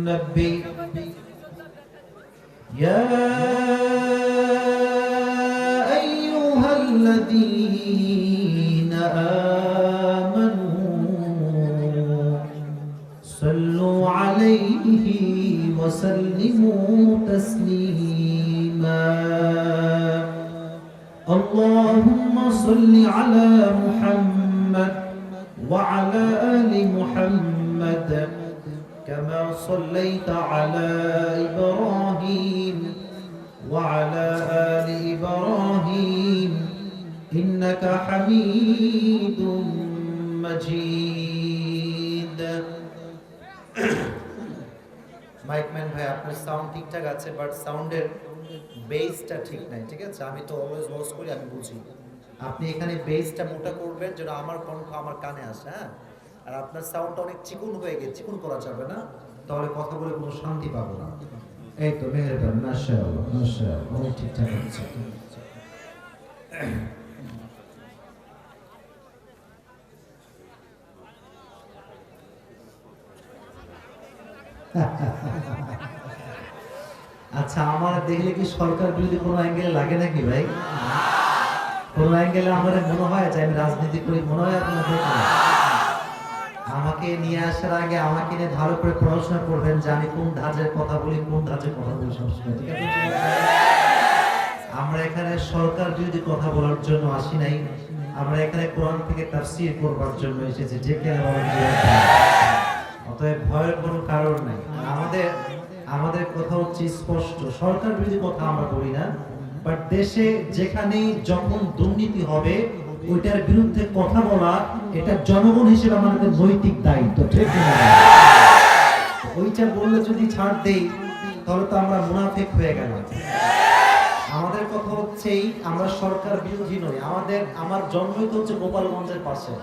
النبي يا أيها الذين آمنوا صلوا عليه وسلموا تسليما اللهم صل على محمد وعلى آل محمد كما صليت على إبراهيم وعلى آل إبراهيم إنك حميد مجيد mic man ভাই আপনার sound ঠিকঠাক আছে বাট সাউন্ডের বেসটা ঠিক নাই ঠিক আছে আমি তো অলওয়েজ ওয়াচ করি আমি বুঝি আপনি এখানে বেসটা মোটা করবেন যেন আমার কণ্ঠ আমার কানে আসে হ্যাঁ আর আপনার সাউন্ডটা অনেক চিকন হয়ে গেছে চিকন করা যাবে না তাহলে কথা বলে কোনো শান্তি পাবো না এই তো মেহেরবানি মাশাআল্লাহ মাশাআল্লাহ অনেক ঠিকঠাক আছে আচ্ছা আমার দেখলে কি সরকার বিরোধী কোনো অ্যাঙ্গেলে লাগে নাকি ভাই কোন অ্যাঙ্গেলে আমার মনে হয় যে আমি রাজনীতি করি মনে হয় আপনার আমাকে নিয়ে আসার আগে আমাকে নিয়ে ভালো করে পড়াশোনা করবেন যে আমি কোন ধাঁচের কথা বলি কোন ধাঁচের কথা বলি সবসময় ঠিক আছে আমরা এখানে সরকার বিরোধী কথা বলার জন্য আসি নাই আমরা এখানে কোরআন থেকে তাফসীর করবার জন্য এসেছি যে কেন অতএব ভয়ের কোনো কারণ নাই আমাদের কথা হচ্ছে স্পষ্ট সরকার বিরোধী কথা আমরা বলি না বাট দেশে যেখানে যখন দুর্নীতি হবে ওইটার বিরুদ্ধে কথা বলা এটা জনগণ হিসেবে আমাদের নৈতিক দায়িত্ব ঠিক না ওইটা বললে যদি ছাড় দেই তাহলে তো আমরা মুনাফিক হয়ে গেলাম আমাদের কথা হচ্ছেই আমরা সরকার বিরোধী নই আমার জন্মই তো হচ্ছে গোপালগঞ্জের পাশে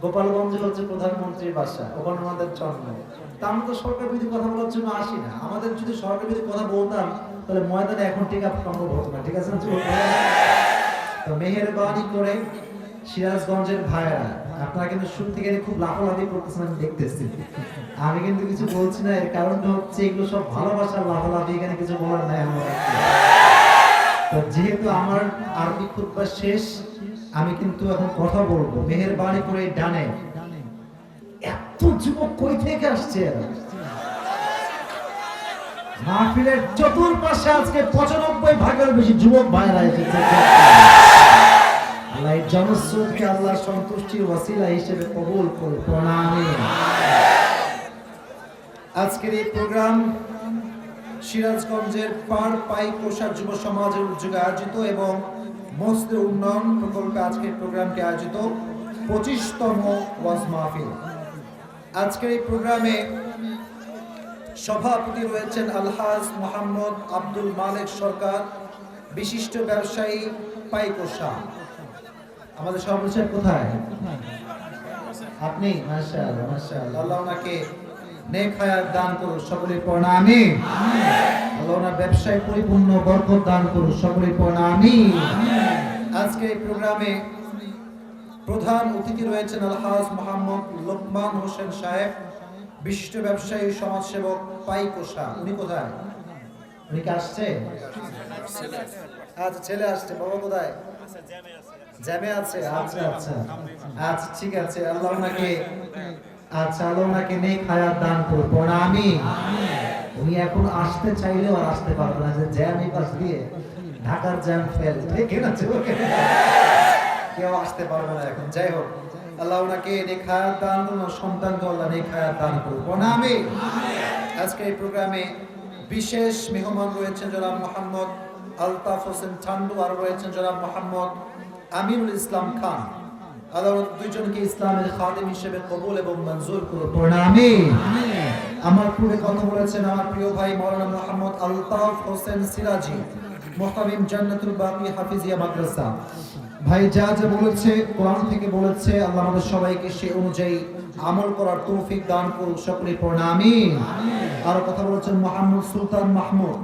গোপালগঞ্জে হচ্ছে প্রধানমন্ত্রীর বাসা ওখানে আমাদের জন্ম তা আমরা তো সরকার বিরোধী কথা বলার জন্য আসি না আমাদের যদি সরকার বিরোধী কথা বলতাম তাহলে ময়দানে এখন টিকা সম্ভব হতো না ঠিক আছে তো মেহেরবানি করে সিরাজগঞ্জের ভাইরা আপনারা কিন্তু শুরু থেকে খুব লাফালাফি করতেছেন আমি দেখতেছি আমি কিন্তু কিছু বলছি না এর কারণটা হচ্ছে এগুলো সব ভালোবাসার লাফালাফি এখানে কিছু বলার নাই আমার তো যেহেতু আমার আরবি খুতবা শেষ আমি কিন্তু এখন কথা বলবো মেহেরবানি করে ডানে এত যুবক কই থেকে আসছে মাহফিলের চতুর্পাশে আজকে 95 ভাগের বেশি যুবক ভাইরা এসেছে আল্লাহ জনসুরকে আল্লাহ সন্তুষ্টির ওয়াসিলা হিসেবে কবুল করুন আমিন আজকের এই প্রোগ্রাম সিরাজগঞ্জের পার পাই কোষা যুব সমাজের উদ্যোগে আয়োজিত এবং মসজিদ উন্নয়ন প্রকল্পে আজকের প্রোগ্রামটি আয়োজিত 25তম ওয়াজ মাহফিল আজকের এই প্রোগ্রামে সভাপতি রয়েছেন আলহাজ মোহাম্মদ আব্দুল মালিক সরকার বিশিষ্ট ব্যবসায়ী পাইকোষা আমাদের সভাপতি কোথায় আপনি মাশাআল্লাহ মাশাআল্লাহ আল্লাহ ওনাকে নেক হায়াত দান করুন সকলে পড়ুন আমিন আল্লাহ ওনার ব্যবসায় পরিপূর্ণ বরকত দান করুন সকলে পড়ুন আমিন আজকে এই প্রোগ্রামে প্রধান অতিথি রয়েছেন আলহাজ মোহাম্মদ লোকমান হোসেন সাহেব বিশিষ্ট ব্যবসায়ী সমাজসেবক পাইকোষা উনি কোথায় উনি কি আসছে আচ্ছা ছেলে আসছে বাবা কোথায় জ্যামে আছে আচ্ছা আচ্ছা আচ্ছা ঠিক আছে আল্লাহ ওনাকে আচ্ছা আল্লাহ ওনাকে নেক হায়াত দান করুন আমিন উনি এখন আসতে চাইলেও আর আসতে পারবে না যে জ্যাম এই পাশ দিয়ে ঢাকার জ্যাম ফেল ঠিক আছে কেউ আসতে পারবে না এখন যাই হোক আল্লাহ ওনাকে নেক হায়াত দান করুন সন্তানকে আল্লাহ নেক হায়াত দান করুন আমিন আজকে এই প্রোগ্রামে বিশেষ মেহমান রয়েছেন জনাব মোহাম্মদ আলতাফ হোসেন চান্দু আর রয়েছেন জনাব মোহাম্মদ আমিনুল ইসলাম খান আল্লাহ দুইজনকে ইসলামের খাদেম হিসেবে কবুল এবং মঞ্জুর করুন আমিন আমার পূর্বে কথা বলেছেন আমার প্রিয় ভাই মাওলানা মোহাম্মদ আলতাফ হোসেন সিরাজি মুহতামিম জান্নাতুল বাকি হাফিজিয়া মাদ্রাসা ভাই যা যা বলেছে কোরআন থেকে বলেছে আল্লাহ আমাদের সবাইকে সেই অনুযায়ী আমল করার তৌফিক দান করুন সকলে পড়ুন আমিন আর কথা বলেছেন মোহাম্মদ সুলতান মাহমুদ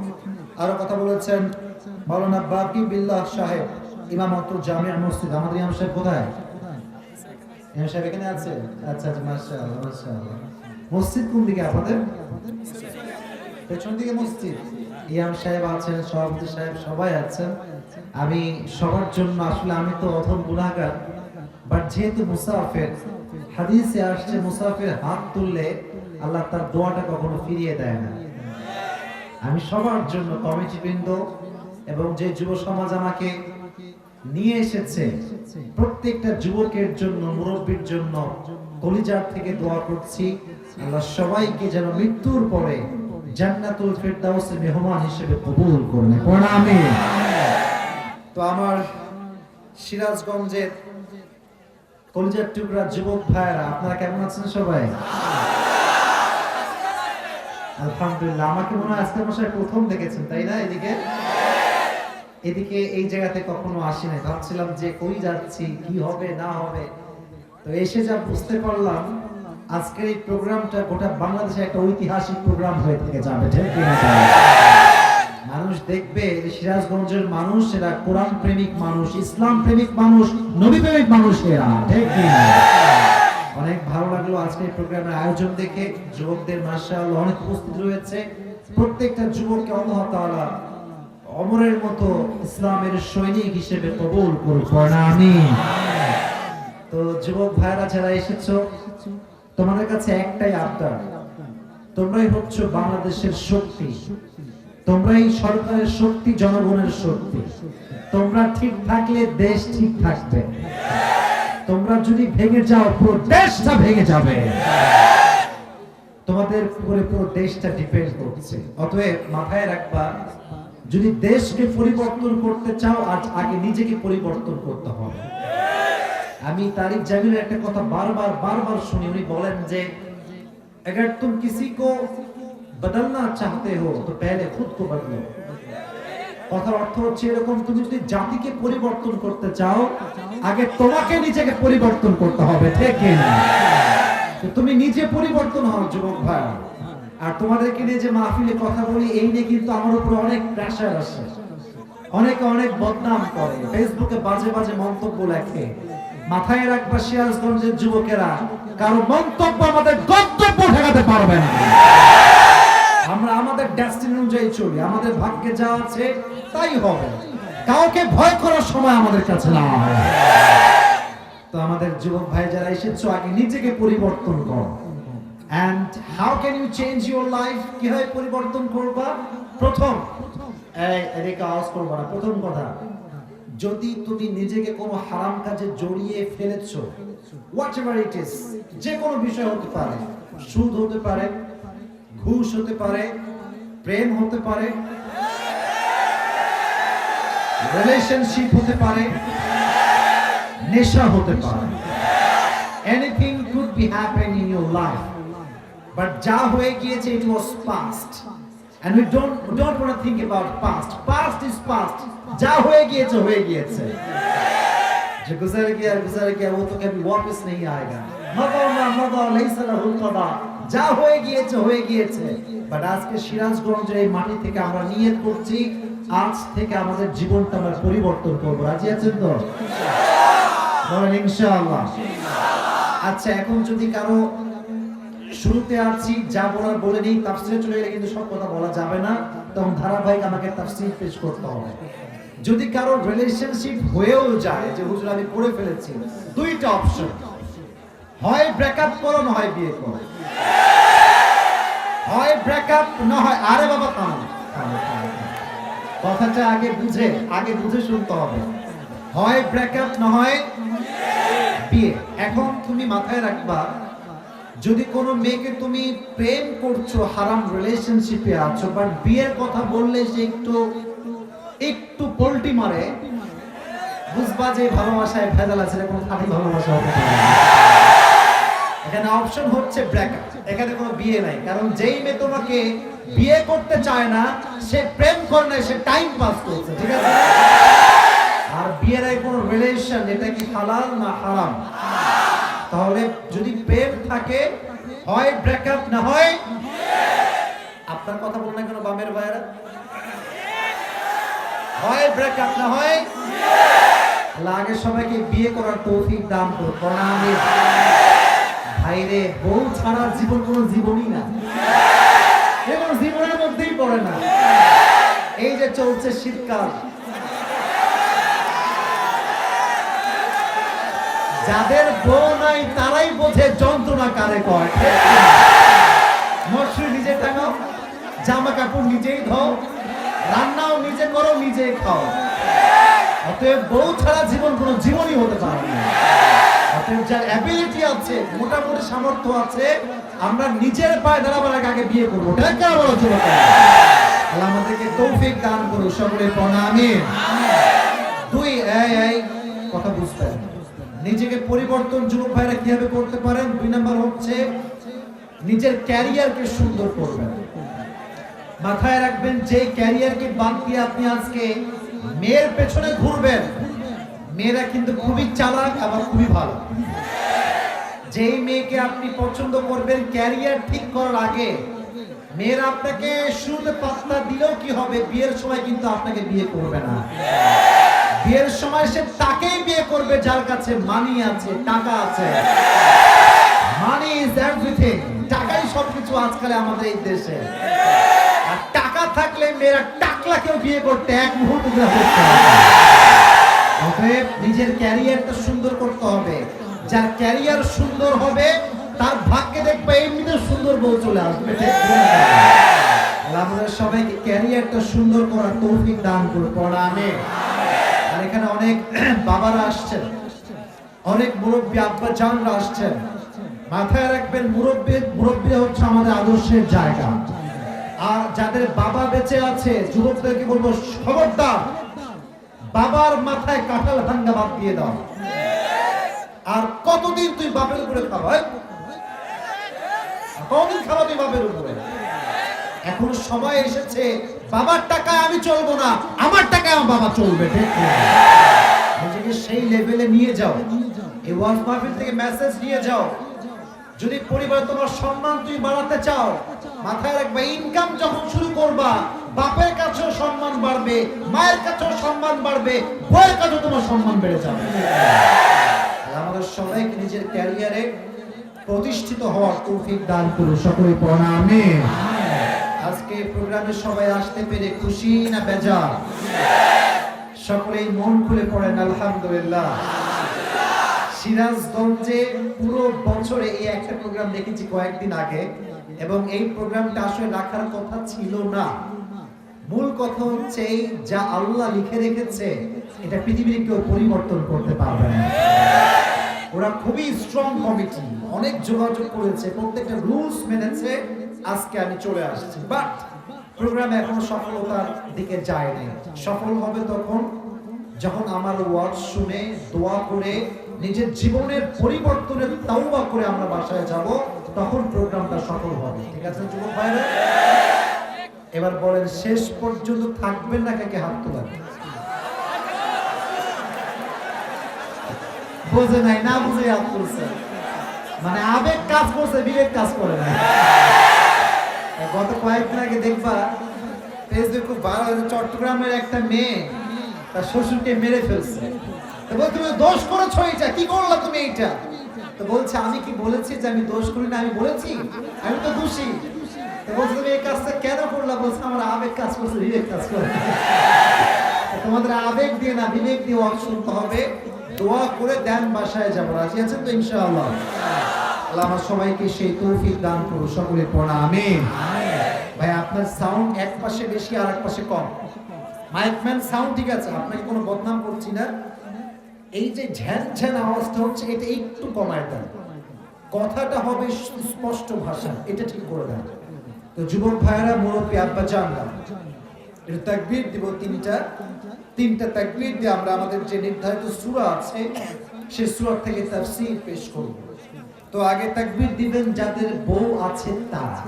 আর কথা বলেছেন মাওলানা বাকি বিল্লাহ সাহেব ইমামতুল জামিয়া মসজিদ আমাদের ইমাম সাহেব কোথায় ইমাম সাহেব এখানে আছে আচ্ছা আচ্ছা মাশাআল্লাহ মাশাআল্লাহ মসজিদ কোন দিকে আপনাদের পেছন দিকে মসজিদ, ইমাম সাহেব আছেন, সভাপতি সাহেব সবাই আছেন। আমি সবার জন্য আসলে আমি তো অধম গুনাহগার, বাট যেহেতু মুসাফির, হাদিসে আসছে মুসাফির হাত তুললে আল্লাহ তার দোয়াটা কখনো ফিরিয়ে দেয় না। আমি সবার জন্য, কমিটিবৃন্দ এবং যে যুব সমাজ আমাকে নিয়ে এসেছে, প্রত্যেকটা যুবকের জন্য, মুরব্বীর জন্য কলিজার থেকে দোয়া করছি আল্লাহ সবাইকে যেন মৃত্যুর পরে জান্নাতুল ফেরদাউসের মেহমান হিসেবে কবুল করুন। আমিন। তো আমার সিরাজগঞ্জের কলিজার টুকরা যুবক ভাইরা, আপনারা কেমন আছেন সবাই? আলহামদুলিল্লাহ। আমাকে মনে হয় আজকে মশাই প্রথম দেখেছেন, তাই না? এদিকে এই জায়গাতে কখনো আসি নাই, ভাবছিলাম যে কই যাচ্ছি, কি হবে না হবে। তো এসে যা বুঝতে পারলাম আজকের এই প্রোগ্রামটা গোটা বাংলাদেশে একটা ঐতিহাসিক প্রোগ্রাম হয়ে থেকে যাবে। ঠিক কিনা? মানুষ দেখবে যে সিরাজগঞ্জের মানুষ এরা কোরআন প্রেমিক মানুষ, ইসলাম প্রেমিক মানুষ, নবী প্রেমিক মানুষ এরা। ঠিক কিনা? অনেক ভালো লাগলো আজকে এই প্রোগ্রামের আয়োজন দেখে। যুবকদের মাশাআল্লাহ অনেক উপস্থিত রয়েছে। প্রত্যেকটা যুবককে আল্লাহ তাআলা ওমরের মতো ইসলামের সৈনিক হিসেবে কবুল করুন। আমিন। তো যুবক ভাইরা যারা এসেছো, তোমাদের কাছে একটাই আবদার, তোমরাই হচ্ছে বাংলাদেশের শক্তি, তোমরাই সরকারের শক্তি, জনগণের শক্তি। তোমরা ঠিক থাকলে দেশ ঠিক থাকবে, তোমরা যদি ভেঙে যাও পুরো দেশটা ভেঙে যাবে। তোমাদের উপরে পুরো দেশটা ডিপেন্ড করছে। অতএব মাথায় রাখবা, যদি দেশকে পরিবর্তন করতে চাও আজ আগে নিজেকে পরিবর্তন করতে হবে। আমি তারিক জামিলের একটা কথা বারবার শুনি, উনি বলেন যে अगर तुम किसी को बदलना चाहते हो तो पहले खुद को बदलो। কথার অর্থ হচ্ছে এরকম, তুমি যদি জাতিকে পরিবর্তন করতে চাও আগে তোমাকে নিজেকে পরিবর্তন করতে হবে। ঠিক না? তো তুমি নিজে পরিবর্তন হও যুবক ভাই। আর তোমাদেরকে নিয়ে যে মাহফিলে কথা বলি, এই নিয়ে কিন্তু আমার উপর অনেক প্রেসার আসে, অনেকে অনেক বদনাম করে, ফেসবুকে বাজে মন্তব্য লেখে। মাথায় রাখবা সিরাজগঞ্জের যুবকেরা, কারো মন্তব্য আমাদের গন্তব্য ঠেকাতে পারবে না। আমরা আমাদের ডেস্টিনি অনুযায়ী চলি, আমাদের ভাগ্যে যা আছে তাই হবে। কাউকে ভয় করার সময় আমাদের কাছে না। তো আমাদের যুবক ভাই যারা এসেছো, আগে নিজেকে পরিবর্তন করো। And how can you change your life? কিভাবে পরিবর্তন করবা? প্রথম কথা, যদি তুমি নিজেকে কোনো হারাম কাজে জড়িয়ে ফেলেছো, whatever it is, যে কোনো বিষয় হতে পারে, সুদ হতে পারে, ঘুষ হতে পারে, প্রেম হতে পারে, রিলেশনশিপ হতে পারে, নেশা হতে পারে, anything could be happening in your life, but যা হয়ে গিয়েছে it was past and we don't want to think about past is past। যা হয়ে গিয়েছে जो गुजर गया वो तो कभी वापस नहीं आएगा। मदा लैसा लहुल कदा। যা হয়ে গিয়েছে। বাট আজকে সিরাজগঞ্জের এই মাটি থেকে আমরা নিয়ত করছি, আজ থেকে আমাদের জীবনটা আমরা পরিবর্তন করব। রাজি আছেন তো? বলেন ইনশাআল্লাহ। আচ্ছা, এখন যদি কারো, শুরুতে আছি যা বলার বলে নেই, তাফসীরে চলে গেলে কিন্তু সব কথা বলা যাবে না, তখন ধারাবাহিক আমাকে তাফসীর পেশ করতে হবে। যদি কারো রিলেশনশিপ হয়েও যায় যে হুজুর আমি করে ফেলেছি, দুইটা অপশন, হয় ব্রেকআপ করো না হয় বিয়ে করো। হয় ব্রেকআপ না হয়, আরে বাবা থামো, কথাটা আগে বুঝে শুনতে হবে। হয় ব্রেকআপ না হয় বিয়ে। এখন তুমি মাথায় রাখবা, যদি কোনো মেয়েকে তুমি প্রেম করছো, হারাম রিলেশনশিপে আছো, বাট বিয়ের কথা বললে সে একটু পল্টি মারে, বুঝবা যে ভালোবাসায় ভেজাল আছে, কোনো খাঁটি ভালোবাসা হবে না। এখানে অপশন হচ্ছে ব্রেকআপ, এখানে কোনো বিয়ে নাই। কারণ যেই মেয়ে তোমাকে বিয়ে করতে চায় না, সে প্রেম করে না, সে টাইম পাস করছে। ঠিক আছে? আর বিয়ের কোনো রিলেশন, এটা কি হালাল না হারাম? তাহলে যদি প্রেম থাকে, হয় ব্রেকআপ না হয়। আপনার কথা বল না কেন বামের ভাইরা? হয় ব্রেকআপ না হয়। আগে সবাইকে বিয়ে করার তৌফিক দান করুন। আমিন। ভাইরে, বউ ছাড়া জীবন কোনো জীবনই না। এবং জীবনের মধ্যে করে না? এই যে চলছে শীতকাল, যাদের বউ নাই তারাই বোঝে যন্ত্রণা কারে কয়। মশরু নিজে টাঙাও, জামা কাপড় নিজেই ধোও, রান্নাও নিজে করো, নিজেই খাও। অতএব বউ ছাড়া জীবন কোনো জীবনই হতে পারে না। অতএব যার অ্যাবিলিটি আছে, মোটামুটি সামর্থ্য আছে, আমরা নিজের পায়ে দাঁড়াবার আগে বিয়ে করবো। ঢাকা বড় যুবক, আল্লাহ আমাদেরকে তৌফিক দান করুন। সকলে পড়া আমিন। দুই, এই কথা বুঝতে, নিজেকে পরিবর্তন যুবক ভাইরা কিভাবে করতে পারেন? 2 নাম্বার হচ্ছে নিজের ক্যারিয়ারকে সুন্দর করবেন। মাথায় রাখবেন, যে ক্যারিয়ারকে বাদ দিয়ে আপনি আজকে মেয়ের পেছনে ঘুরবেন, মেয়েরা কিন্তু খুবই চালাক, আবার খুবই ভালো। যেই মেয়েকে আপনি পছন্দ করবেন ক্যারিয়ার ঠিক করার আগে, মেয়েরা আপনাকে শুরুতে পাত্তা দিলেও কি হবে, বিয়ের সময় কিন্তু আপনাকে বিয়ে করবে না। বিয়ের সময় সে তাকেই বিয়ে করবে যার কাছে মানি আছে, টাকা আছে। Money is everything. টাকাই সবকিছু আজকাল আমাদের এই দেশে। আর টাকা থাকলে মেয়েরা টাকলাকেও বিয়ে করতে এক মুহূর্তে করতে হবে। অতএব নিজের ক্যারিয়ারটা সুন্দর করতে হবে। যার ক্যারিয়ার সুন্দর হবে তার ভাগ্যে দেখবে এমনিতে সুন্দর বউ চলে আসবে। আমাদের সবাইকে ক্যারিয়ারটা সুন্দর করার তৌফিক দান করুন। পড়া আমিন। আর এখানে অনেক বাবারা আসছেন, অনেক মুরব্বী আব্বা জানরা আসছেন। মাথায় রাখবেন, মুরব্বীরা হচ্ছে আমাদের আদর্শের জায়গা। আর যাদের বাবা বেঁচে আছে, যুবকদেরকে বলবো, খবরদার বাবার মাথায় কাঁঠাল ভাঙ্গা বাদ দিয়ে দাও। আর কতদিন তুই বাপের উপরে খাবা? কতদিন খাবা তুই বাপের উপরে? এখন সময় এসেছে, বাবার টাকায় আমি চলবো না, আমার টাকায় আমার বাবা চলবে। নিজেকে সেই লেভেলে নিয়ে যাও। এই ওয়াজ মাহফিল থেকে মেসেজ নিয়ে যাও। যদি পরিবার তোমার সম্মান তুমি বাড়াতে চাও, মাথায় রাখবে, ইনকাম যখন শুরু করবা, বাপের কাছেও সম্মান বাড়বে, মায়ের কাছেও সম্মান বাড়বে, বউয়ের কাছেও তোমার সম্মান বেড়ে যাবে। আমাদের সবাইকে নিজের ক্যারিয়ারে প্রতিষ্ঠিত হওয়ার তৌফিক দান করুন। সকলে পড়া আমিন। আজকে প্রোগ্রামে সবাই আসতে পেরে খুশি না বেজার? সকলেই মন খুলে পড়েন আলহামদুলিল্লাহ। সিরাজগঞ্জে পুরো বছরে এই একটা প্রোগ্রাম দেখেছি কয়েকদিন আগে, এবং এই প্রোগ্রামটা আসলে রাখার কথা ছিল না। মূল কথা হচ্ছে, যা আল্লাহ লিখে রেখেছে এটা পৃথিবীর কেউ পরিবর্তন করতে পারবে না। ওরা খুবই স্ট্রং কমিটি, অনেক যোগাযোগ করেছে, প্রত্যেকটা রুলস মেনেছে। আজকে আমি চলে আসছি, বাট প্রোগ্রাম এখনো সফলতার দিকে যায়নি। সফল হবে তখন যখন আমার ওয়াজ শুনে দোয়া করে নিজের জীবনের পরিবর্তনের তাওবা করে আমরা বাসায় যাব, তখন প্রোগ্রামটা সফল হবে। ঠিক আছে যুবক ভাইরা? এবার বলেন, শেষ পর্যন্ত থাকবেন না? কাকে হাত তোলেন? বুঝে নাই, না বুঝে হাত তুলছে, মানে আবেগ কাজ করছে, বিবেক কাজ করে না। গত কয়েকদিন আগে দেখবা ফেসবুকে খুব ভালো, চট্টগ্রামের একটা মেয়ে তার শ্বশুরকে মেরে ফেলছে। তো বলছে, তুমি দোষ করেছো, এটা কি করলা তুমি? এইটা তো বলছে, আমি কি বলেছি যে আমি দোষ করি না? আমি বলেছি আমি তো দোষী। তো বলছে, তুমি এই কাজটা কেন করলা? বলছে, আমার আবেগ কাজ করছে, বিবেক কাজ করে। তোমাদের আবেগ দিয়ে না, বিবেক দিয়ে ওয়াজ শুনতে হবে। দোয়া করে দেন, বাসায় যাবো। রাজি আছেন তো ইনশাআল্লাহ? আল্লাহ আমার সবাইকে সেই তৌফিক দান করুন। সকলে পড়া আমিন। ভাই, আপনার সাউন্ড এক পাশে বেশি আর এক পাশে কম। মাইকম্যান সাউন্ড ঠিক আছে, আপনাকে কোনো বদনাম করছি না। এই যে ঝ্যান ঝ্যান আওয়াজটা হচ্ছে, এটা একটু কমায় দেন। কথাটা হবে স্পষ্ট ভাষা, এটা ঠিক করে দেন। তো যুবক ভাইয়েরা, মুরব্বী আব্বা জানরা, এটা তাকবীর দিব তিনটা তাকবীর দিয়ে আমরা আমাদের যে নির্ধারিত সূরা আছে সেই সূরা থেকে তাফসীর পেশ করব। তো আগে তাকবীর দিবেন যাদের বউ আছে তারা,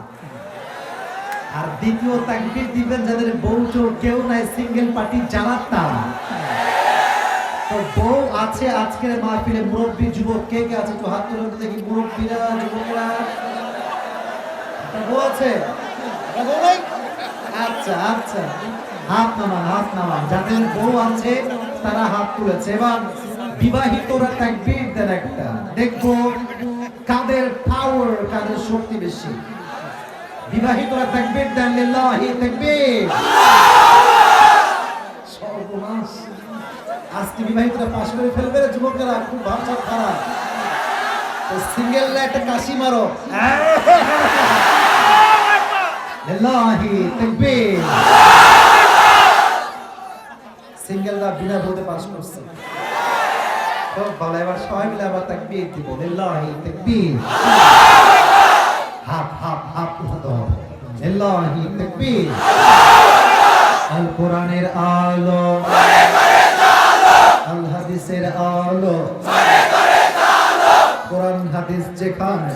আর দ্বিতীয় তাকবীর দিবেন যাদের বউ চোর কেউ নাই, সিঙ্গেল পার্টি যারা তারা। তো বউ আছে আজকের মাহফিলে, মুরব্বী যুবক কে কে আছে? তো হাত তুলে দেখি, মুরব্বীরা, যুবকরা। বউ আছে? আচ্ছা আচ্ছা, হাত নামান। যাদের বউ আছে তারা হাত তুলেছে। এবার বিবাহিতরা তাকবীর দেন একটা, দেখবো কাদের পাওয়ার, কাদের শক্তি বেশি। বিবাহিতরা তাকবীর দেন, লিল্লাহি তাকবীর। সর্বনাশ, আজকে বিবাহিতরা পাশ করে ফেলবে রে যুবকেরা, খুব ভাবছা খারাপ। তো সিঙ্গেলরা একটা কাশি মারো, লিল্লাহি তাকবীর। সিঙ্গেলরা বিনা ভোটে পাস করছে, তো ভালো। এবার সবাই মিলে আবার তাকবীর দিব, লিল্লাহি তাকবীর। হাফ হাফ হাফ উঠাতে হবে, লিল্লাহি তাকবীর। আল কোরআনের আলো, আল হাদিসের আলো, কোরআন হাদিস যেখানে,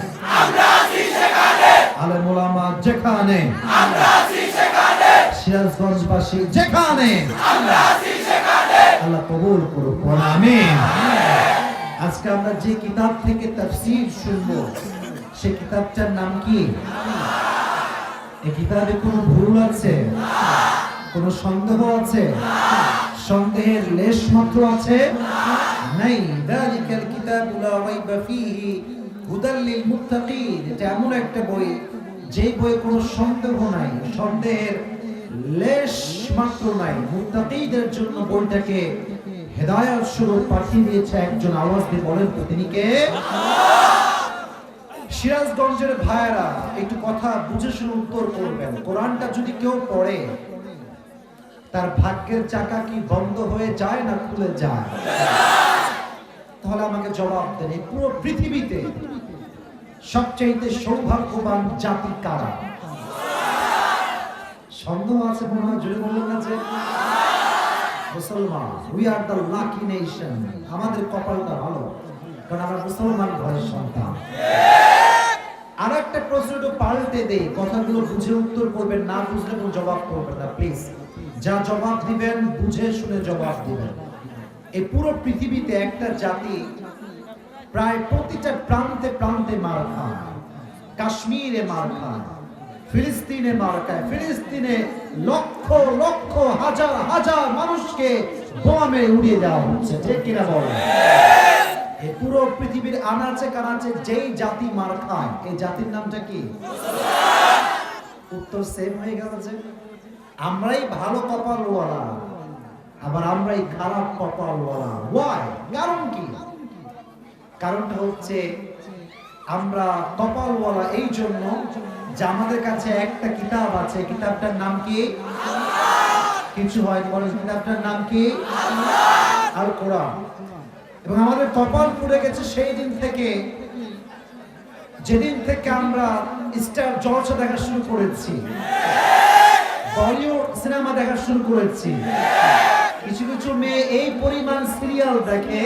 আলেম ওলামা যেখানে, সিরাজগঞ্জবাসী যেখানে, আল্লাহ কবুল করুক, আমিন। আজকে আমরা যে কিতাব থেকে তাফসীর শুনবো, সেই কিতাবটার নাম কি? এই কিতাবে কোনো ভুল আছে? কোনো সন্দেহ আছে? সন্দেহের লেশ মাত্র আছে? নাই। যালিকাল কিতাবু লা রাইবা ফীহি হুদাল লিল মুত্তাকিন। এটা এমন একটা বই, যে বইয়ে কোনো সন্দেহ নাই, সন্দেহের লেশ মাত্র নাই। মুত্তাকিদের জন্য বইটাকে হেদায়েত স্বরূপ পাঠিয়ে দিয়েছে একজন। আওয়াজ দিয়ে বলেন তো তিনি কে? সিরাজগঞ্জের ভাইয়েরা একটু কথা বুঝে শুনে উত্তর করবেন। কোরআনটা যদি কেউ পড়ে, তার ভাগ্যের চাকা কি বন্ধ হয়ে যায় না খুলে যায়? তাহলে আমাকে জবাব দেন, এই পুরো পৃথিবীতে সবচেয়ে সৌভাগ্যবান জাতি কারা? সন্দেহ আছে মনে হয়, জোরে বললেন না যে মুসলমান। We are the lucky nation. আমাদের কপালটা ভালো, কারণ আমরা মুসলমান ঘরের সন্তান। আর একটা প্রশ্ন পাল্টে দেই, কথাগুলো বুঝে উত্তর করবেন, না বুঝলে কোনো জবাব করবেন না প্লিজ। যা জবাব দিবেন বুঝে শুনে জবাব দিবেন। এই পুরো পৃথিবীতে একটা জাতি প্রায় প্রতিটা প্রান্তে প্রান্তে মার খায়। কাশ্মীরে মার খায়, ফিলিস্তিনে মার খায়। ফিলিস্তিনে লক্ষ লক্ষ হাজার হাজার মানুষকে বোমা মেরে উড়িয়ে দেওয়া হচ্ছে, ঠিক কিনা বলেন? এই পুরো পৃথিবীর আনাচে কানাচে যেই জাতি মার খায়, এই জাতির নামটা কি? উত্তর সেম হয়ে গেল যে আমরাই ভালো কপালওয়ালা, আবার আমরাই খারাপ কপালওয়ালা। ওয়াই? কারণ কি? কারণটা হচ্ছে আমরা কপালওয়ালা এই জন্য যে আমাদের কাছে একটা কিতাব আছে। কিতাবটার নাম কি? কিছু হয় বলেন, কিতাবটার নাম কি? আল কোরআন। এবং আমাদের কপাল পুড়ে গেছে সেই দিন থেকে, যেদিন থেকে আমরা স্টার জলসা দেখা শুরু করেছি, বলিউড সিনেমা দেখা শুরু করেছি। কিছু কিছু মেয়ে এই পরিমাণ সিরিয়াল দেখে,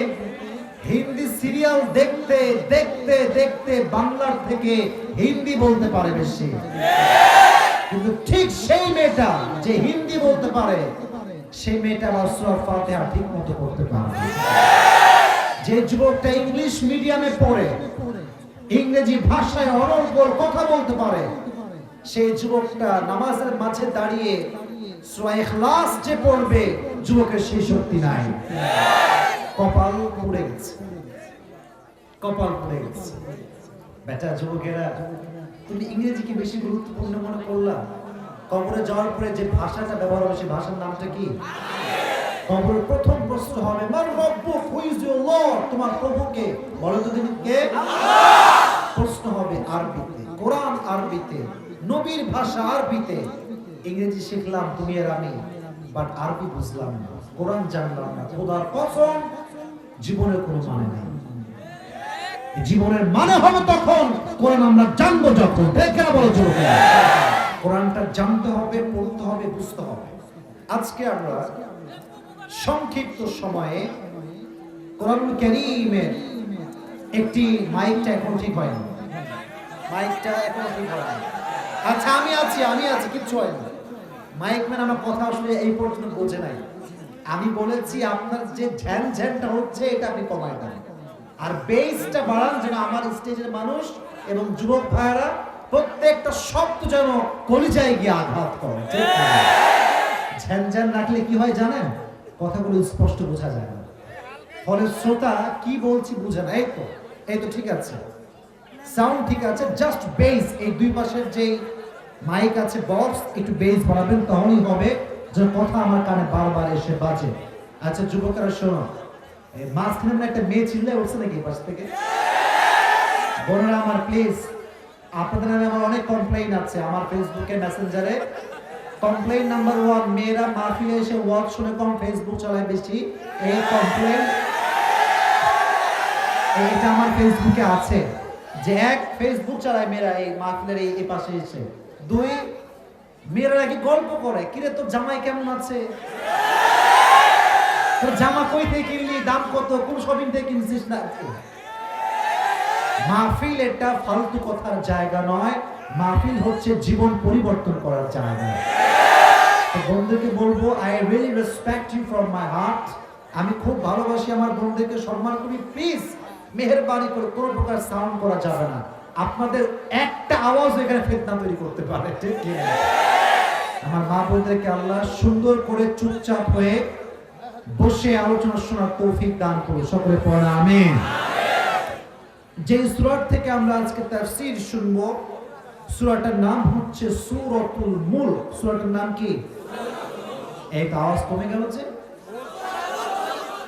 হিন্দি সিরিয়াল দেখতে দেখতে দেখতে বাংলার থেকে হিন্দি বলতে পারে বেশি। কিন্তু ঠিক সেই মেয়েটা যে হিন্দি বলতে পারে, সেই মেয়েটা সূরা ফাতিহা ঠিক মতো পড়তে পারে। যে যুবকটা ইংলিশ মিডিয়ামে পড়ে, ইংরেজি ভাষায় অনর্গল কথা বলতে পারে, সেই যুবকটা নামাজের মাঝে দাঁড়িয়ে সূরা ইখলাস যে পড়বে, যুবকের সেই শক্তি নাই। কপাল পুড়ে গেছে, কপাল পুড়ে গেছে। বেটা যুবকেরা, তুমি ইংরেজিকে বেশি গুরুত্বপূর্ণ মনে করলা? কবরে যাওয়ার পরে যে ভাষাটা ব্যবহার হবে, সেই ভাষার নামটা কি? কবরের প্রথম প্রশ্ন হবে, মান রব্বুক, হু ইজ ইওর লর্ড? তোমার প্রভুকে বলো তো, তিনি কে? প্রশ্ন হবে আরবিতে, কোরআন আরবিতে, নবীর ভাষা আরবিতে। ইংরেজি শিখলাম তুমি আর আমি, বাট আরবি বুঝলাম না, কোরআন জানলাম না। খোদার কসম, জীবনের কোনো মানে নেই। জীবনের মানে হবে তখন কোরআন আমরা জানবো যখন। দেখে না বলো জোরে, কোরআনটা জানতে হবে, পড়তে হবে, বুঝতে হবে। আজকে আমরা সংক্ষিপ্ত সময়ে কোরআন কারীমের একটি, মাইকটা এখন ঠিক হয়নি, মাইকটা এখন ঠিক হয়নি। আচ্ছা আমি আছি, কিচ্ছু হয়নি। মাইকম্যান আমার কথা আসলে এই পর্যন্ত বোঝে নাই। আমি বলেছি আপনার যে ঝ্যান ঝ্যানটা হচ্ছে, এটা আপনি কমায় দেন, আর বেসটা বাড়ান, যেন আমার স্টেজের মানুষ এবং যুবক ভাইয়েরা প্রত্যেকটা শব্দ যেন কলিজায় গিয়ে আঘাত করে। ঝ্যান ঝ্যান রাখলে কি হয় জানেন? কথাগুলো স্পষ্ট বোঝা যায় না, ফলে শ্রোতা কি বলছি বুঝে না। এই তো ঠিক আছে, সাউন্ড ঠিক আছে, জাস্ট বেস, এই দুই পাশের যে মাইক আছে, বক্স, একটু বেস বাড়াবেন, তাহলেই হবে যে কথা আমার কানে বারবার এসে বাজে। আচ্ছা যুবকেরা শোনো, মাঝখানে একটা মেয়ে চিল্লায় উঠছে নাকি পাশ থেকে? বোনেরা আমার প্লিজ, আপনাদের নামে আমার অনেক কমপ্লেইন আছে আমার ফেসবুকে, মেসেঞ্জারে। কমপ্লেইন নাম্বার 1, মেয়েরা মাহফিলে এসে ওয়াজ শুনে কম, ফেসবুক চালায় বেশি। এই কমপ্লেইন এটা আমার ফেসবুকে আছে যে এক, ফেসবুক চালায় মেয়েরা এই মাহফিলের এই পাশে এসে। 2, মেয়েরা নাকি গল্প করে, কিরে তোর জামাই কেমন আছে, তোর জামা কই থেকে কিনলি, দাম কত, কোন শপিং থেকে কিনছিস না। মাহফিল এটা ফালতু কথার জায়গা নয়, মাহফিল হচ্ছে জীবন পরিবর্তন করার জায়গা। তো বন্ধুকে বলবো, I really respect you from my heart. আমি খুব ভালোবাসি আমার বন্ধুকে, সম্মান করি। প্লিজ মেহেরবানি করে কোনো প্রকার সাউন্ড করা যাবে না। আপনাদের একটা আওয়াজ এখানে ফিতনা তৈরি করতে পারে, ঠিক কি না? আমার মা বোনদেরকে আল্লাহ সুন্দর করে চুপচাপ হয়ে বসে আলোচনা শোনার তৌফিক দান করুন। সকলে পড়া আমিন। যে সূরা থেকে আমরা আজকে তাফসীর শুনবো, সূরাটার নাম হচ্ছে সূরাতুল মুলক। সূরাটার নাম কি? এই আওয়াজ কমে গেল যে,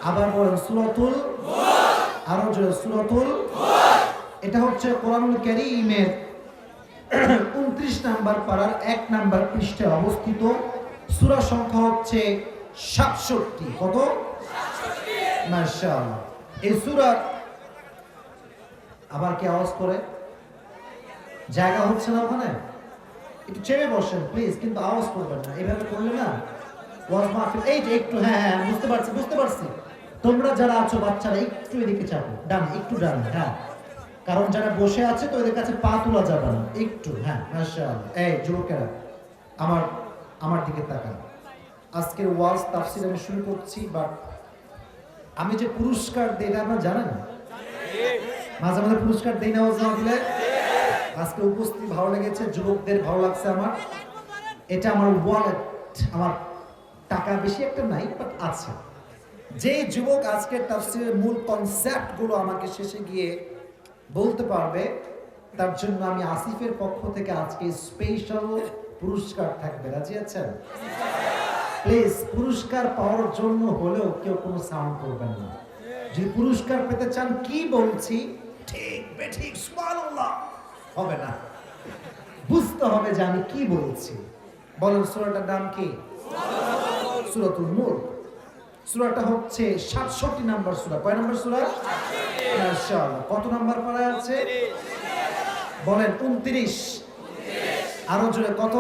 আবার বলেন সূরাতুল মুলক, আরো জোরে সূরাতুল মুলক। এটা হচ্ছে কোরআনুল কারীমের 29 নাম্বার পারার 1 নাম্বার পৃষ্ঠায় অবস্থিত। সূরা সংখ্যা হচ্ছে 67। কত? 67। মাশাআল্লাহ। এই সূরা, আবার কি আওয়াজ করে? জায়গা হচ্ছে না ওখানে? একটু চেপে বসেন প্লিজ, কিন্তু আওয়াজ করবেন না, এইভাবে করলে না ওয়াজ মাহফিল। এই যে একটু, হ্যাঁ বুঝতে পারছি। তোমরা যারা আছো বাচ্চারা একটু এদিকে চাপো, ডান, একটু ডান, হ্যাঁ, কারণ যারা বসে আছে তো এদের কাছে পা তোলা যাবে না, একটু, হ্যাঁ মাশাআল্লাহ। এই যুবকেরা আমার দিকে তাকান। আজকের ওয়াজ তাফসীর আমি শুরু করছি, বাট আমি যে পুরস্কার দেই এটা আপনারা জানেন? মাঝে মাঝে পুরস্কার দেই না ওয়াজ মাহফিলে। আজকে উপস্থিতি ভালো লেগেছে, যুবকদের ভালো লাগছে আমার। এটা আমার ওয়ালেট, আমার টাকা বেশি একটা নাই, বাট আছে। যে যুবক আজকের তাফসীরের মূল কনসেপ্ট গুলো আমাকে শেষে গিয়ে বলতে পারবে, তার জন্য আমি আসিফের পক্ষ থেকে আজকে স্পেশাল পুরস্কার থাকবে। রাজি আছেন? প্লিজ পুরস্কার পাওয়ার জন্য হলেও কেউ কোনো সাউন্ড করবেন না। যদি পুরস্কার পেতে চান, কি বলছি ঠিক বেঠিক সুবহানাল্লাহ হবে না, বুঝতে হবে যে আমি কি বলছি। বলেন সূরাটার নাম কি? সূরাতুল মুলক। সূরাটা হচ্ছে 67 নাম্বার সূরা। কয় নাম্বার সূরা? 67। মাশাআল্লাহ। কত নাম্বার পারায় আছে? বলেন 29। আরো জোরে কত?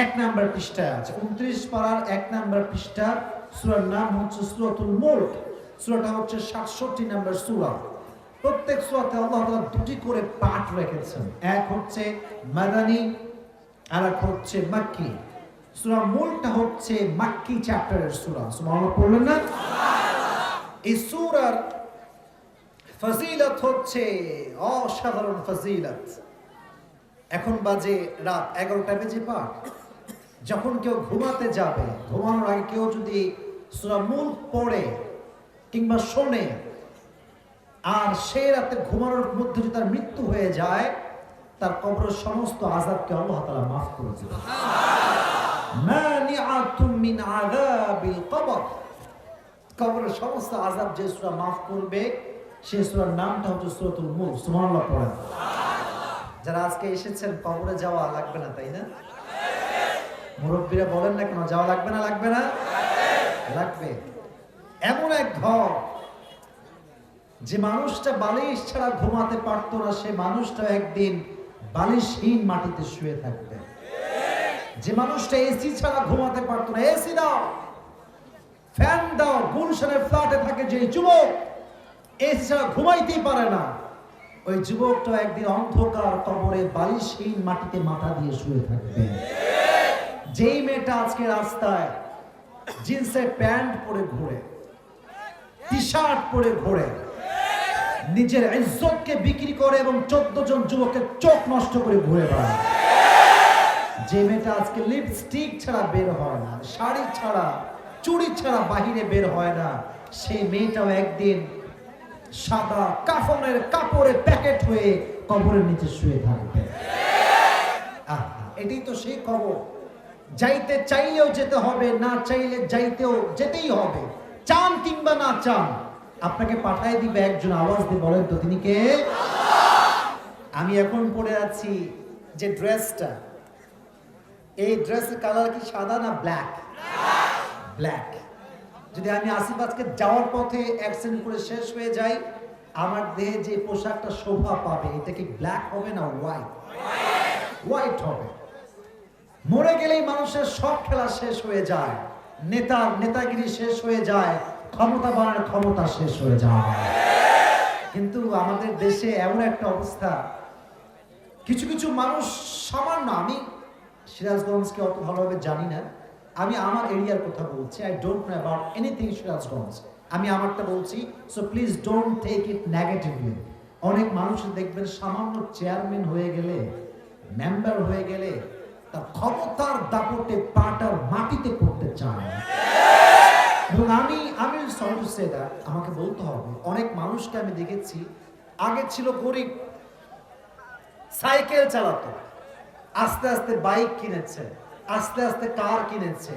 1 নাম্বার পৃষ্ঠায় আছে। 29 পারার 1 নাম্বার পৃষ্ঠা। সূরার নাম হচ্ছে সূরাতুল মুলক। সূরাটা হচ্ছে 67 নাম্বার সূরা। প্রত্যেক সূরাতে আল্লাহ তাআলা দুটি করে পার্ট রেখেছেন, এক হচ্ছে মাদানী আর এক হচ্ছে মাক্কি। সূরা মুলকটা হচ্ছে মাক্কি চ্যাপ্টারের সূরা। সুবহানাল্লাহ পড়লেন না? এই সূরার ফজিলত হচ্ছে অসাধারণ ফজিলত। এখন বাজে রাত 11টা বেজে 5। যখন কেউ ঘুমাতে যাবে, ঘুমানোর আগে কেউ যদি সূরা মুলক পড়ে কিংবা শোনে, আর সে রাতে ঘুমানোর মধ্যে যদি তার মৃত্যু হয়ে যায়, তার কবরের সমস্ত আযাবকে আল্লাহ তাআলা মাফ করে দিবেন। মানিআতুম মিন আযাবিল কবর। কবরের সমস্ত আযাব যে সূরা মাফ করবে, সেই সূরার নামটা হচ্ছে সূরাতুল মুলক। সুবহানাল্লাহ পড়েন। যারা আজকে এসেছেন, কবরে যাওয়া লাগবে না, তাই না? মুরব্বীরা বলেন না কেন, যাওয়া লাগবে না? লাগবে না? লাগবে। এমন এক ঘর, যে মানুষটা বালিশ ছাড়া ঘুমাতে পারতো না, সে মানুষটা একদিন বালিশহীন মাটিতে শুয়ে থাকবে। যে মানুষটা এসি ছাড়া ঘুমাতে পারতো না, এসি দাও, ফ্যান দাও, গুলশানের ফ্ল্যাটে থাকে যে যুবক এসি ছাড়া ঘুমাইতেই পারে না, ওই যুবকটা একদিন অন্ধকার কবরে বালিশহীন মাটিতে মাথা দিয়ে শুয়ে থাকবে। যেই মেয়েটা আজকে রাস্তায় জিন্সের প্যান্ট পরে ঘোরে, টি শার্ট পরে ঘোরে, নিজের ইজ্জতকে বিক্রি করে এবং 14 জন যুবকের চোখ নষ্ট করে ঘুরে বেড়ায়, যে মেয়েটা আজকে লিপস্টিক ছাড়া বের হয় না, শাড়ি ছাড়া, চুড়ি ছাড়া বাহিরে বের হয় না, সেই মেয়েটাও একদিন সাদা কাফনের কাপড়ে প্যাকেট হয়ে কবরের নিচে শুয়ে থাকবে। এটাই তো সেই খবর। যাইতে চাইলেও যেতে হবে, না চাইলে যেতেই হবে। চান কিংবা না চান, আপনাকে পাঠায় দিবে একজন। আওয়াজ দিয়ে বলেন তো তিনি কে? আমি এখন পরে আছি যে ড্রেসটা, এই ড্রেসের কালার কি সাদা না ব্ল্যাক? ব্ল্যাক। যদি আমি আসিফ আজকে যাওয়ার পথে অ্যাক্সিডেন্ট করে শেষ হয়ে যাই, আমার দেহে যে পোশাকটা শোভা পাবে, এটা কি ব্ল্যাক হবে না হোয়াইট? হোয়াইট হবে। মরে গেলেই মানুষের সব খেলা শেষ হয়ে যায়, নেতাগিরি শেষ হয়ে যায়, ক্ষমতা বাড়ানোর ক্ষমতা শেষ হয়ে যায়। কিন্তু আমাদের দেশে এমন একটা অবস্থা, কিছু কিছু মানুষ সামান্য, আমি সিরাজগঞ্জকে অত ভালোভাবে জানি না, আমি আমার এরিয়ার কথা বলছি। I don't know about anything Sirajganj, আমি আমারটা বলছি। So please don't take it negatively. অনেক মানুষ দেখবেন সামান্য চেয়ারম্যান হয়ে গেলে, মেম্বার হয়ে গেলে, তার ক্ষমতার দাপটে পাটার মাটিতে পড়তে চায়। এবং আমি সরি সে দ্যাট, আমাকে বলতে হবে, অনেক মানুষকে আমি দেখেছি, আগে ছিল গরিব, সাইকেল চালাতো, আস্তে আস্তে বাইক কিনেছে, আস্তে আস্তে কার কিনেছে।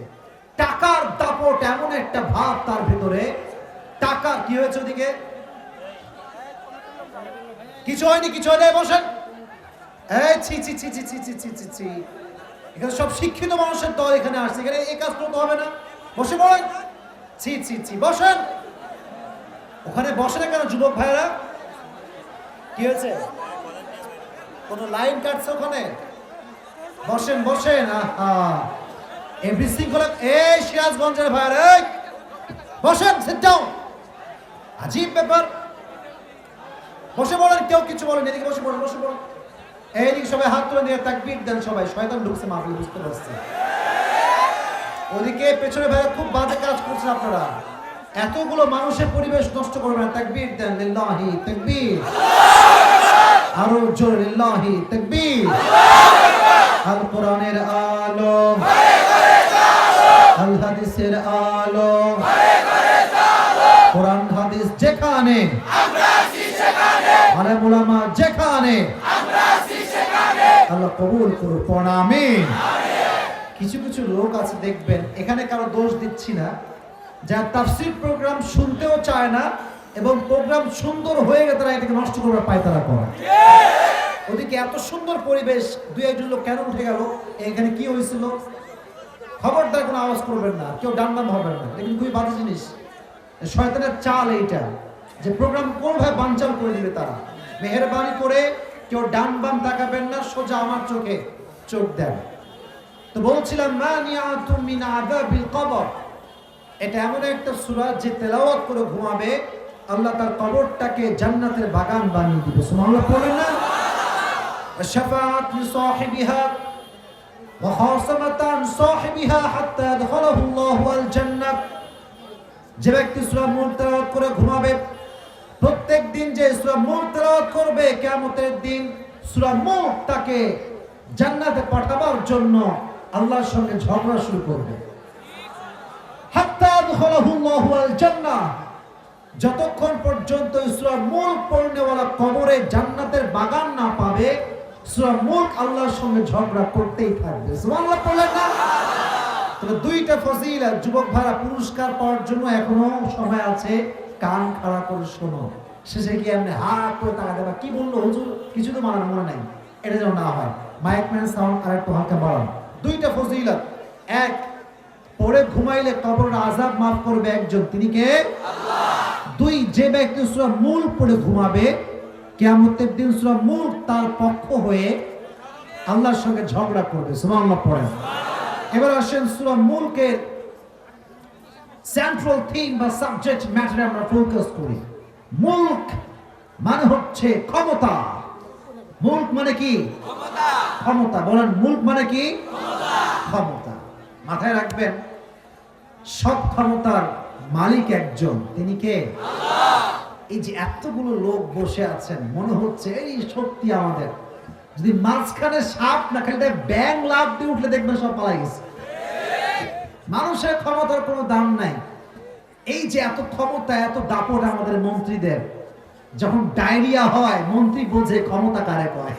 টাকার দাপট এমন একটা ভাব তার ভিতরে। টাকা কি হয়েছে? ওদিকে কিছু হয়নি, কিছু হয়নি, বসেন। এই ছি ছি ছি ছি ছি ছি ছি ছি ছি, এখানে সব শিক্ষিত মানুষের দল এখানে আসছে, এখানে এই কাজ করতে হবে না। বসে পড়েন। ছি ছি ছি, বসেন। ওখানে বসে না কেন যুবক ভাইরা? কি হয়েছে? কোন লাইন কাটছে ওখানে? বসেন বসেন। এই বিশৃঙ্খলা, এই সিরাজগঞ্জের ভাইরা, বসেন, সিট ডাউন। আজীব ব্যাপার। বসে পড়েন, কেউ কিছু বলেন, এদিকে বসে পড়েন, বসে পড়েন। এইদিকে সবাই হাত তুলে নিয়ে তাকবীর দেন সবাই। শয়তান ঢুকছে মাহফিলে, বুঝতে পারছি। ওদিকে পেছনে ভাইরা খুব বাজে কাজ করছেন আপনারা। এতগুলো মানুষের পরিবেশ নষ্ট করবেন না। তাকবীর দেন, লিল্লাহি তাকবীর। আরো জোরে, লিল্লাহি তাকবীর। আল কোরআনের আলো, আল হাদিসের আলো, কোরআন হাদিস যেখানে, আলেম উলামা যেখানে, আল্লাহ কবুল করুন, পড়ুন আমিন। কিছু কিছু লোক আছে দেখবেন, এখানে কারো দোষ দিচ্ছি না, যারা তাফসীর প্রোগ্রাম শুনতেও চায় না, এবং প্রোগ্রাম সুন্দর হয়ে গেলে তারা এটাকে নষ্ট করবার পায়তারা করে। ওদিকে এত সুন্দর পরিবেশ, দুই একজন লোক কেন উঠে গেল, এখানে কি হয়েছিল? খবরদার কোনো আওয়াজ করবেন না, কেউ ডান্ডাম হবেন না। দেখুন খুবই বাজে জিনিস, শয়তানের চাল এইটা, যে প্রোগ্রাম কোনভাবে বানচাল করে দিবে তারা। মেহেরবানি করে কেউ ডান বাম তাকাবেন না, সোজা আমার চোখে চোখ দেন। তো বলছিলাম, মানিয়াতুম মিন আযাবিল কবর, এটা এমন একটা সূরা যে তেলাওয়াত করে ঘুমাবে, আল্লাহ তার কবরটাকে জান্নাতের বাগান বানিয়ে দিবে। সুবহানাল্লাহ পড়েন না? শাফাআত লিসাহিবিহা ওয়া খাসামাতান সাহিবিহা হাত্তা ইয়াদখুলাহু আল্লাহু আল জান্নাহ। যে ব্যক্তি সূরা মুলক তেলাওয়াত করে ঘুমাবে, প্রত্যেক দিন যে সূরা মুলক তেলাওয়াত করবে, কিয়ামতের দিন সূরা মুলক তাকে জান্নাতে পাঠাবার জন্য আল্লাহর সঙ্গে ঝগড়া শুরু করবে। হাত্তা ইয়াদখুলাহু আল্লাহু আল জান্নাহ, যতক্ষণ পর্যন্ত সূরা মুলক পড়নেওয়ালা কবরে জান্নাতের বাগান না পাবে, সূরা মুলক আল্লাহর সঙ্গে ঝগড়া করতেই থাকবে। সুবহানাল্লাহ পড়লেন না? তবে দুইটা ফজিলত যুবক ভাইরা পুরস্কার পাওয়ার জন্য এখনো সময় আছে। কান খাড়া করে শোনো, শেষে গিয়ে এমনি হাত করে টাকা দেবা, কি বললো হুজুর, কিছু তো মানার মনে নাই, এটা যেন না হয়। মাইক ম্যান সাউন্ড আর একটু হালকা বাড়ান। দুইটা ফজিলত, এক, পড়ে ঘুমাইলে কবরের আযাব মাফ করবে একজন, তিনি কে? আল্লাহ। দুই, যে ব্যক্তি সূরা মুলক পড়ে ঘুমাবে, কিয়ামতের দিন সূরা মুলক তার পক্ষ হয়ে আল্লাহর সঙ্গে ঝগড়া করবে। সুবহানাল্লাহ পড়েন। এবার আসেন সূরা মুলকের সেন্ট্রাল থিম বা সাবজেক্ট ম্যাটারে আমরা ফোকাস করি। মুলক মানে হচ্ছে ক্ষমতা। মুলক মানে কি? ক্ষমতা। ক্ষমতা বলেন, মুলক মানে কি? ক্ষমতা। ক্ষমতা। মাথায় রাখবেন, সব ক্ষমতার মালিক একজন, তিনি কে? আল্লাহ। এই যে এতগুলো লোক বসে আছেন, মনে হচ্ছে এই শক্তি আমাদের, যদি মাঝখানে সাপ না খেলে ব্যাং লাফ দিয়ে উঠলে দেখবেন সব পালাই গেছে। মানুষের ক্ষমতার কোনো দাম নাই। এই যে এত ক্ষমতা, এত দাপট আমাদের মন্ত্রীদের, যখন ডায়রিয়া হয় মন্ত্রী বোঝে ক্ষমতা কারে কয়।